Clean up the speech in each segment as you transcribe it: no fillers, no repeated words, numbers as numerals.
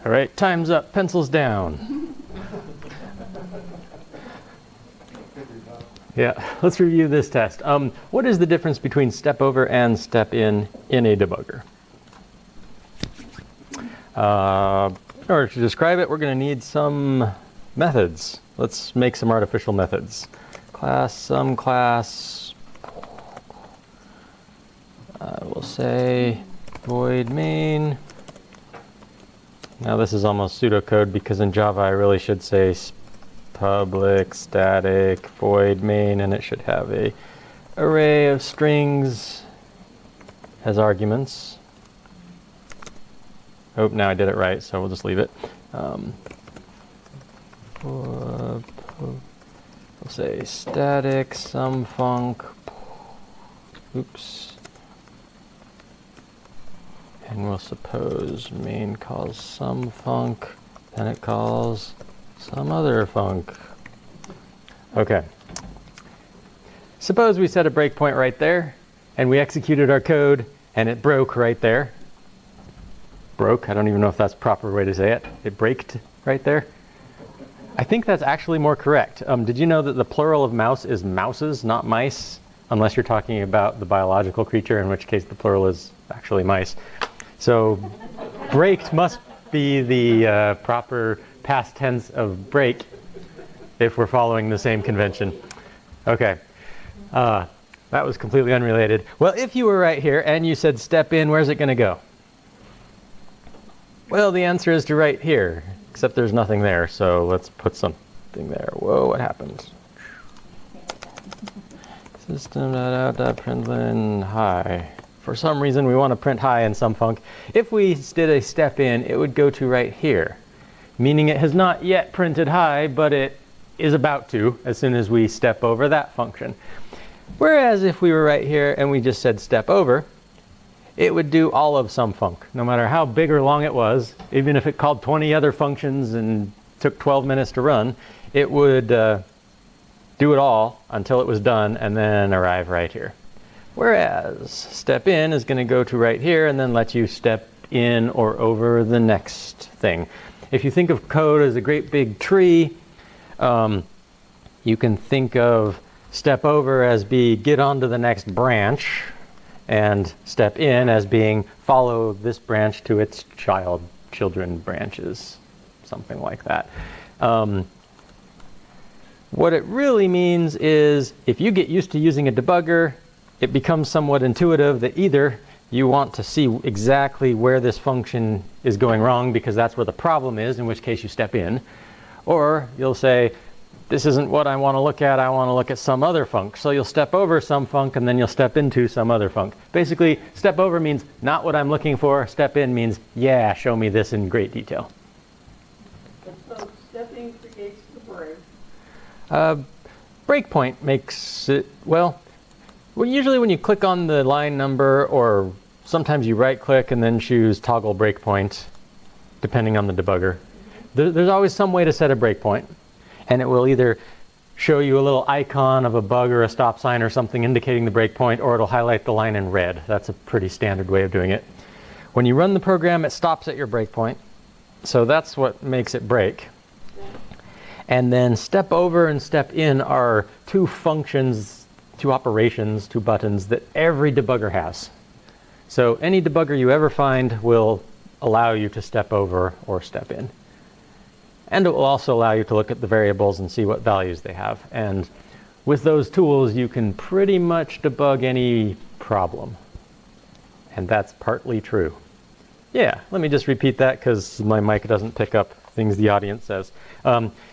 All right, time's up, pencils down. Yeah, let's review this test. What is the difference between step over and step in a debugger? In order to describe it, we're going to need some methods. Let's make some artificial methods. Class, some class, we'll say void main. Now this is almost pseudocode because in Java I really should say public static void main, and it should have a array of strings as arguments. Oh, now I did it right, so we'll just leave it. We'll say static sum func. Oops. And we'll suppose main calls some func, then it calls some other func. Okay. Suppose we set a breakpoint right there, and we executed our code, and it broke right there. Broke, I don't even know if that's the proper way to say it. It braked right there. I think that's actually more correct. Did you know that the plural of mouse is mouses, not mice? Unless you're talking about the biological creature, in which case the plural is actually mice. So braked must be the proper past tense of break if we're following the same convention. Okay, that was completely unrelated. Well, if you were right here and you said step in, where's it going to go? Well, the answer is to right here, except there's nothing there, so let's put something there. Whoa, what happened? System.out.println hi. For some reason, we want to print hi in some func. If we did a step in, it would go to right here, meaning it has not yet printed hi, but it is about to as soon as we step over that function. Whereas if we were right here and we just said step over, it would do all of some func, no matter how big or long it was. Even if it called 20 other functions and took 12 minutes to run, it would do it all until it was done and then arrive right here. Whereas step in is going to go to right here and then let you step in or over the next thing. If you think of code as a great big tree, you can think of step over as get onto the next branch, and step in as being follow this branch to its children branches, something like that. What it really means is if you get used to using a debugger, it becomes somewhat intuitive that either you want to see exactly where this function is going wrong because that's where the problem is, in which case you step in, or you'll say, this isn't what I want to look at, I want to look at some other func. So you'll step over some func and then you'll step into some other func. Basically, step over means not what I'm looking for, step in means, yeah, show me this in great detail. And so stepping creates the break. Breakpoint makes it, well, usually when you click on the line number, or sometimes you right click and then choose toggle breakpoint, depending on the debugger. There's always some way to set a breakpoint, and it will either show you a little icon of a bug or a stop sign or something indicating the breakpoint, or it'll highlight the line in red. That's a pretty standard way of doing it. When you run the program, it stops at your breakpoint, so that's what makes it break. And then step over and step in are two functions, two operations, two buttons that every debugger has. So any debugger you ever find will allow you to step over or step in. And it will also allow you to look at the variables and see what values they have. And with those tools, you can pretty much debug any problem. And that's partly true. Yeah, let me just repeat that because my mic doesn't pick up things the audience says.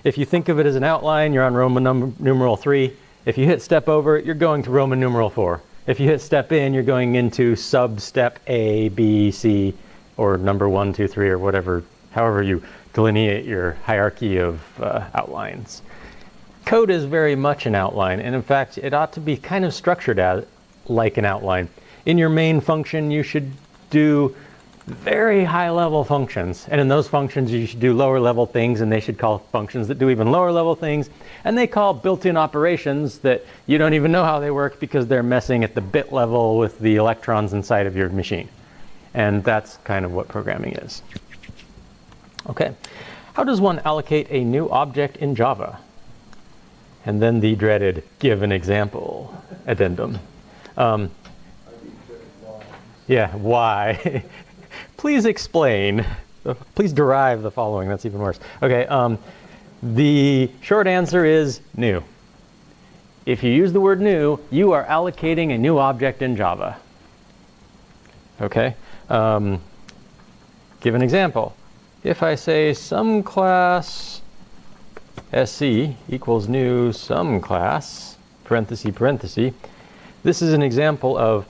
If you think of it as an outline, you're on Roman numeral 3. If you hit step over, you're going to Roman numeral 4. If you hit step in, you're going into sub-step A, B, C, or number 1, 2, 3, or whatever, however you delineate your hierarchy of outlines. Code is very much an outline, and in fact, it ought to be kind of structured as like an outline. In your main function, you should do very high-level functions, and in those functions, you should do lower-level things, and they should call functions that do even lower-level things, and they call built-in operations that you don't even know how they work because they're messing at the bit level with the electrons inside of your machine. And that's kind of what programming is. Okay. How does one allocate a new object in Java? And then the dreaded give an example addendum. Yeah, why? Please explain. Please derive the following. That's even worse. Okay, the short answer is new. If you use the word new, you are allocating a new object in Java. Okay? Give an example. If I say some class sc equals new some class, parenthesis, parenthesis, this is an example of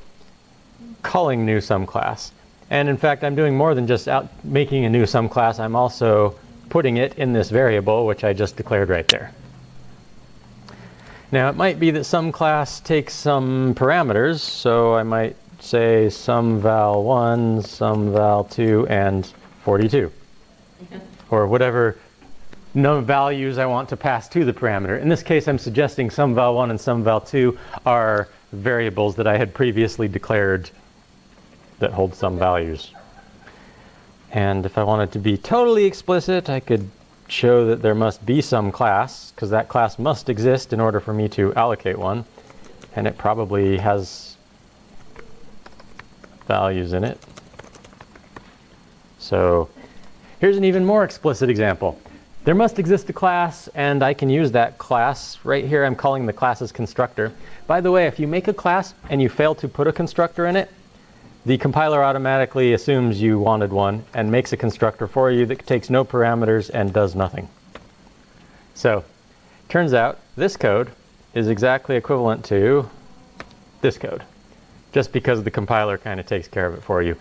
calling new some class. And in fact, I'm doing more than just making a new some class. I'm also putting it in this variable, which I just declared right there. Now, it might be that some class takes some parameters, so I might say some val1, some val2, and 42. Or whatever values I want to pass to the parameter. In this case, I'm suggesting some val1 and some val2 are variables that I had previously declared that hold some values. And if I wanted to be totally explicit, I could show that there must be some class, because that class must exist in order for me to allocate one. And it probably has values in it. So here's an even more explicit example. There must exist a class, and I can use that class. Right here, I'm calling the class's constructor. By the way, if you make a class and you fail to put a constructor in it, the compiler automatically assumes you wanted one and makes a constructor for you that takes no parameters and does nothing. So, turns out this code is exactly equivalent to this code, just because the compiler kind of takes care of it for you.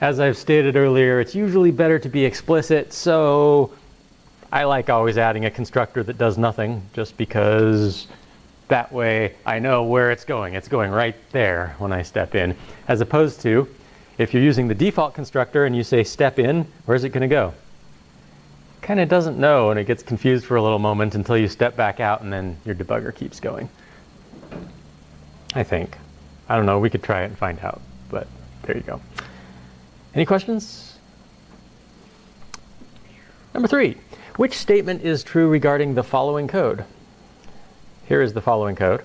As I've stated earlier, it's usually better to be explicit, so I like always adding a constructor that does nothing, just because that way I know where it's going. It's going right there when I step in. As opposed to, if you're using the default constructor and you say step in, where's it going to go? Kind of doesn't know, and it gets confused for a little moment until you step back out, and then your debugger keeps going. I think. I don't know, we could try it and find out, but there you go. Any questions? Number 3, which statement is true regarding the following code? Here is the following code.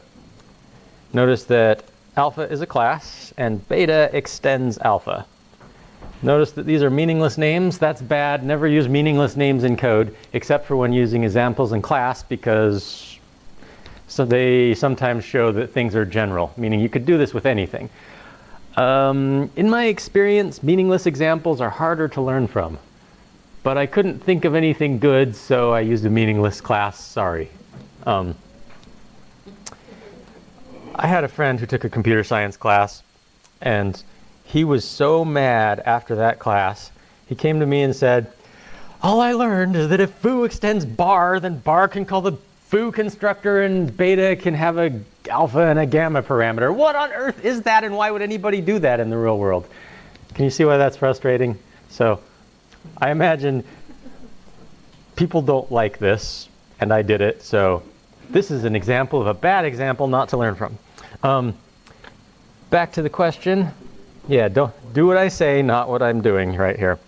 Notice that alpha is a class and beta extends alpha. Notice that these are meaningless names. That's bad. Never use meaningless names in code, except for when using examples in class, because they sometimes show that things are general, meaning you could do this with anything. In my experience, meaningless examples are harder to learn from. But I couldn't think of anything good, so I used a meaningless class. Sorry. I had a friend who took a computer science class, and he was so mad after that class. He came to me and said, all I learned is that if foo extends bar, then bar can call the foo constructor and beta can have a alpha and a gamma parameter. What on earth is that, and why would anybody do that in the real world? Can you see why that's frustrating? So I imagine people don't like this, and I did it, so this is an example of a bad example not to learn from. Back to the question. Yeah, don't do what I say, not what I'm doing right here.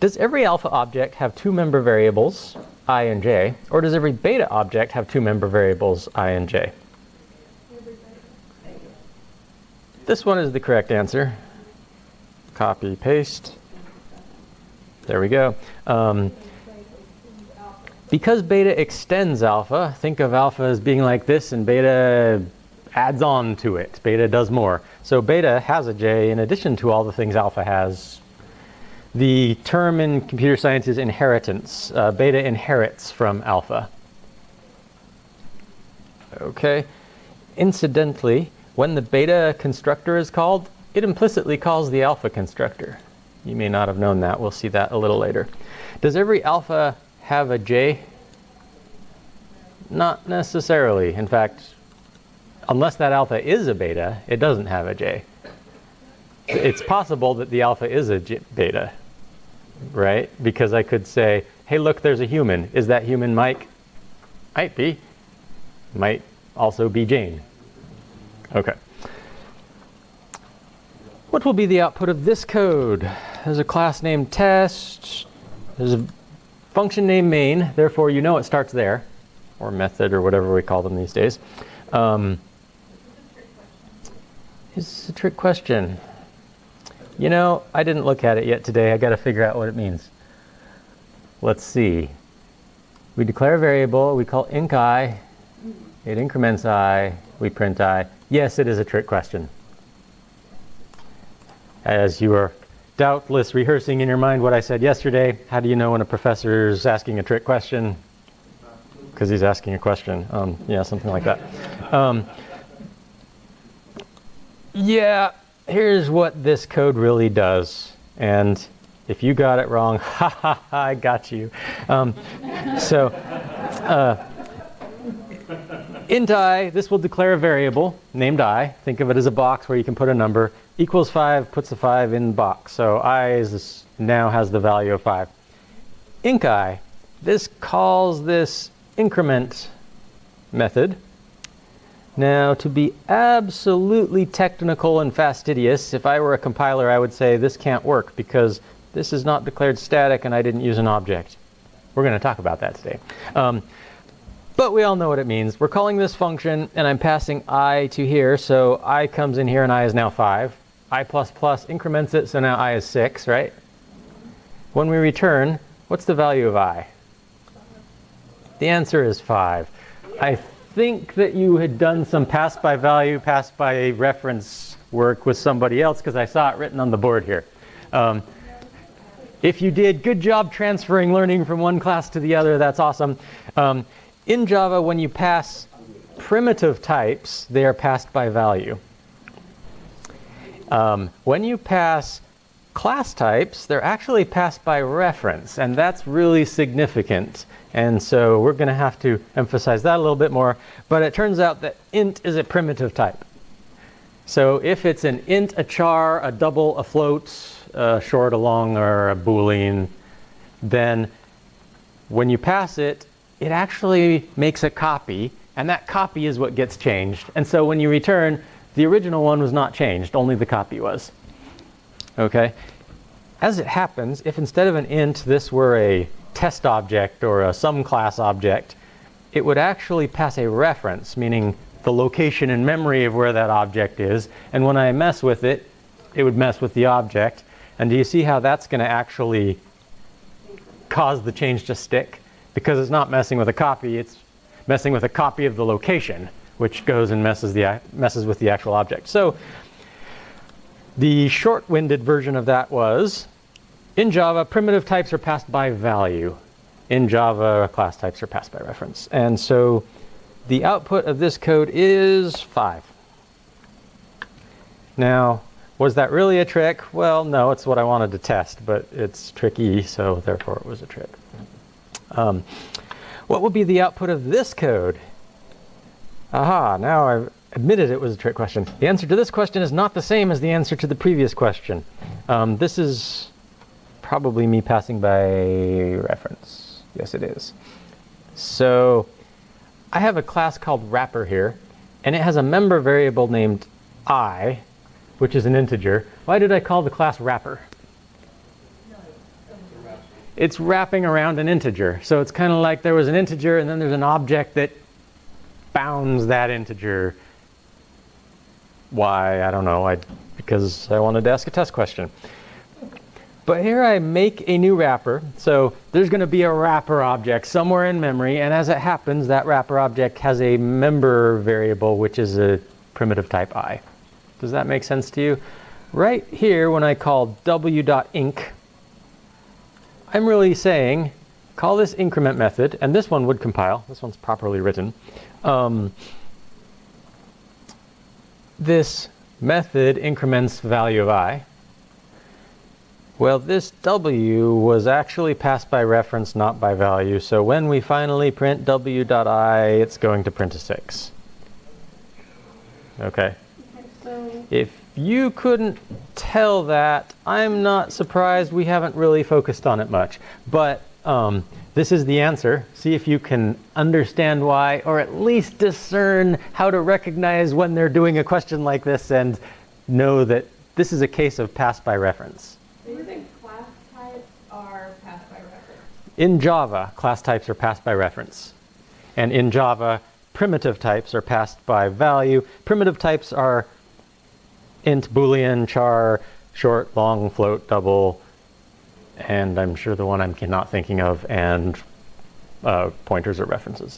Does every alpha object have two member variables, I and j, or does every beta object have two member variables, I and j? This one is the correct answer. Copy, paste. There we go. Because beta extends alpha, think of alpha as being like this, and beta adds on to it. Beta does more. So beta has a j in addition to all the things alpha has. The term in computer science is inheritance. Beta inherits from alpha. Okay. Incidentally, when the beta constructor is called, it implicitly calls the alpha constructor. You may not have known that. We'll see that a little later. Does every alpha have a j? Not necessarily. In fact, unless that alpha is a beta, it doesn't have a j. It's possible that the alpha is a beta, right? Because I could say, hey, look, there's a human. Is that human Mike? Might be. Might also be Jane. Okay. What will be the output of this code? there's a class named test, there's a function named main, therefore you know it starts there, or method, or whatever we call them these days. It's a trick question. You know, I didn't look at it yet today. I got to figure out what it means. Let's see. We declare a variable, we call inc I, it increments I, we print I. Yes, it is a trick question. As you are doubtless rehearsing in your mind what I said yesterday, how do you know when a professor is asking a trick question? Because he's asking a question. Yeah, something like that. Yeah, here's what this code really does. And if you got it wrong, ha ha ha, I got you. Int I, this will declare a variable named I. Think of it as a box where you can put a number. Equals 5 puts the 5 in the box. So I now has the value of 5. Inc I, this calls this increment method. Now, to be absolutely technical and fastidious, if I were a compiler, I would say this can't work because this is not declared static and I didn't use an object. We're going to talk about that today. But we all know what it means. We're calling this function and I'm passing I to here. So I comes in here and I is now 5. I++ increments it, so now I is 6, right? When we return, what's the value of I? The answer is 5. I think that you had done some pass by value, pass by reference work with somebody else because I saw it written on the board here. If you did, good job transferring learning from one class to the other. That's awesome. In Java, when you pass primitive types, they are passed by value. When you pass class types, they're actually passed by reference, and that's really significant. And so we're going to have to emphasize that a little bit more. But it turns out that int is a primitive type. So if it's an int, a char, a double, a float, a short, a long, or a boolean, then when you pass it, it actually makes a copy, and that copy is what gets changed. And so when you return, the original one was not changed, only the copy was. Okay? As it happens, if instead of an int, this were a test object or a sum class object, it would actually pass a reference, meaning the location in memory of where that object is. And when I mess with it, it would mess with the object. And do you see how that's going to actually cause the change to stick? Because it's not messing with a copy, it's messing with a copy of the location, which goes and messes with the actual object. So the short-winded version of that was, in Java, primitive types are passed by value. In Java, class types are passed by reference. And so the output of this code is 5. Now, was that really a trick? Well, no, it's what I wanted to test, but it's tricky, so therefore it was a trick. What would be the output of this code? Aha, now I've admitted it was a trick question. The answer to this question is not the same as the answer to the previous question. This is probably me passing by reference. Yes, it is. So I have a class called wrapper here, and it has a member variable named I, which is an integer. Why did I call the class wrapper? It's wrapping around an integer. So it's kind of like there was an integer and then there's an object that bounds that integer. Why? I don't know. Because I wanted to ask a test question. But here I make a new wrapper. So there's going to be a wrapper object somewhere in memory. And as it happens, that wrapper object has a member variable, which is a primitive type I. Does that make sense to you? Right here, when I call w.inc, I'm really saying, call this increment method, and this one would compile. This one's properly written. This method increments value of I. Well, this w was actually passed by reference, not by value. So when we finally print w.I, it's going to print a 6. Okay. So If you couldn't tell that, I'm not surprised. We haven't really focused on it much. But this is the answer. See if you can understand why, or at least discern how to recognize when they're doing a question like this and know that this is a case of pass by reference. do you think are passed by reference. In Java, class types are passed by reference. And in Java, primitive types are passed by value. Primitive types are int, boolean, char, short, long, float, double, and I'm sure the one I'm not thinking of, and pointers or references.